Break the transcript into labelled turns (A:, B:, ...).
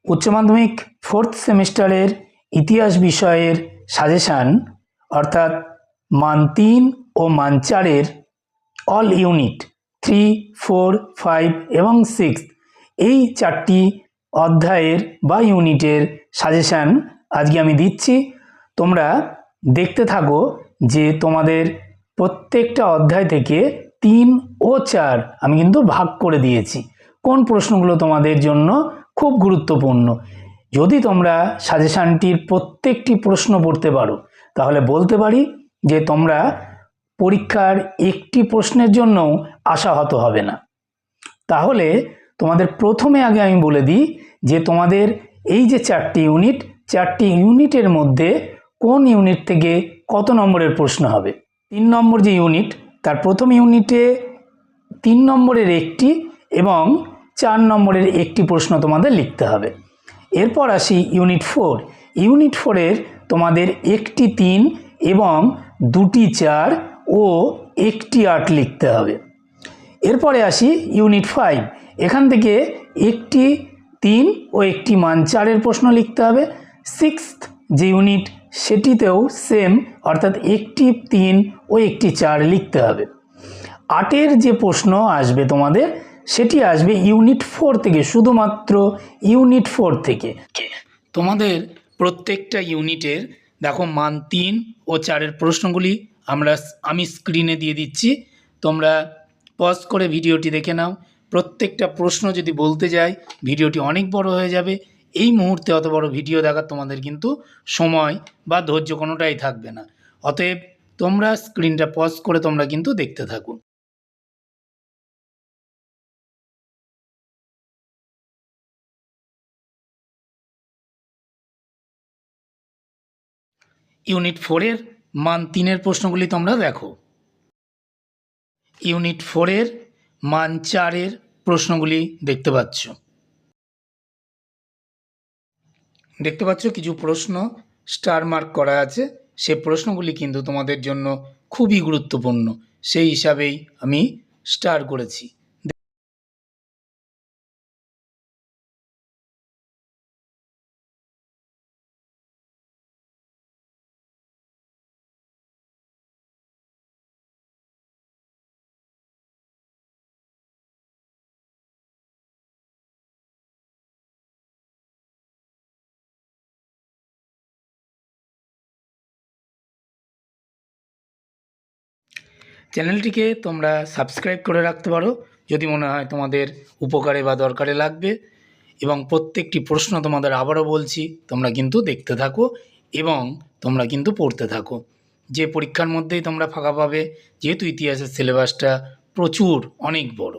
A: উচ্চ মাধ্যমিক ফোর্থ সেমিস্টারের ইতিহাস বিষয়ের সাজেশান অর্থাৎ মান 3 ও মান 4-এর অল ইউনিট 3, 4, 5 এবং 6 এই 4টি অধ্যায়ের বা ইউনিটের সাজেশান আজকে আমি দিচ্ছি। তোমরা দেখতে থাকো যে তোমাদের প্রত্যেকটা অধ্যায় থেকে 3 ও 4 আমি কিন্তু ভাগ করে দিয়েছি। কোন প্রশ্নগুলো তোমাদের জন্য খুব গুরুত্বপূর্ণ। যদি তোমরা সাজেশানটির প্রত্যেকটি প্রশ্ন পড়তে পারো তাহলে বলতে পারি যে তোমরা পরীক্ষার একটি প্রশ্নের জন্যও আশাহত হবে না। তাহলে তোমাদের প্রথমে আগে আমি বলে দিই যে তোমাদের এই যে 4টি ইউনিটের মধ্যে কোন ইউনিট থেকে কত নম্বরের প্রশ্ন হবে। 3 নম্বর যে ইউনিট তার প্রথম ইউনিটে 3 নম্বরের একটি এবং 4 নম্বরের একটি প্রশ্ন তোমাদের লিখতে হবে। এরপর আসি ইউনিট 4। ইউনিট 4-এর তোমাদের একটি 3 এবং দুটি 4 ও একটি 8 লিখতে হবে। এরপরে আসি ইউনিট 5। এখান থেকে একটি 3 ও একটি মান 4-এর প্রশ্ন লিখতে হবে। 6th যে ইউনিট সেটিতেও সেম, অর্থাৎ একটি 3 ও একটি 4 লিখতে হবে। 8-এর যে প্রশ্ন আসবে তোমাদের সেটি আসবে ইউনিট 4 থেকে, শুধুমাত্র ইউনিট 4 থেকে। তোমাদের প্রত্যেকটা ইউনিটের দেখো মান 3 ও 4-এর প্রশ্নগুলি আমি স্ক্রিনে দিয়ে দিচ্ছি, তোমরা পজ করে ভিডিওটি দেখে নাও। প্রত্যেকটা প্রশ্ন যদি বলতে যাই ভিডিওটি অনেক বড় হয়ে যাবে। এই মুহূর্তে অত বড় ভিডিও দেখার তোমাদের কিন্তু সময় বা ধৈর্য কোনোটাই থাকবে না। অতএব তোমরা স্ক্রিনটা পজ করে তোমরা কিন্তু দেখতে থাকো। ইউনিট 4-এর মান 3-এর প্রশ্নগুলি তোমরা দেখো। ইউনিট 4-এর মান 4-এর প্রশ্নগুলি দেখতে পাচ্ছ কিছু প্রশ্ন স্টার মার্ক করা আছে। সে প্রশ্নগুলি কিন্তু তোমাদের জন্য খুবই গুরুত্বপূর্ণ, সেই হিসাবেই আমি স্টার করেছি। চ্যানেলটিকে তোমরা সাবস্ক্রাইব করে রাখতে পারো যদি মনে হয় তোমাদের উপকারে বা দরকারে লাগবে। এবং প্রত্যেকটি প্রশ্ন তোমাদের আবারও বলছি, তোমরা কিন্তু দেখতে থাকো এবং তোমরা কিন্তু পড়তে থাকো। যে পরীক্ষার মধ্যেই তোমরা ফাঁকা পাবে, যেহেতু ইতিহাসের সিলেবাসটা প্রচুর অনেক বড়।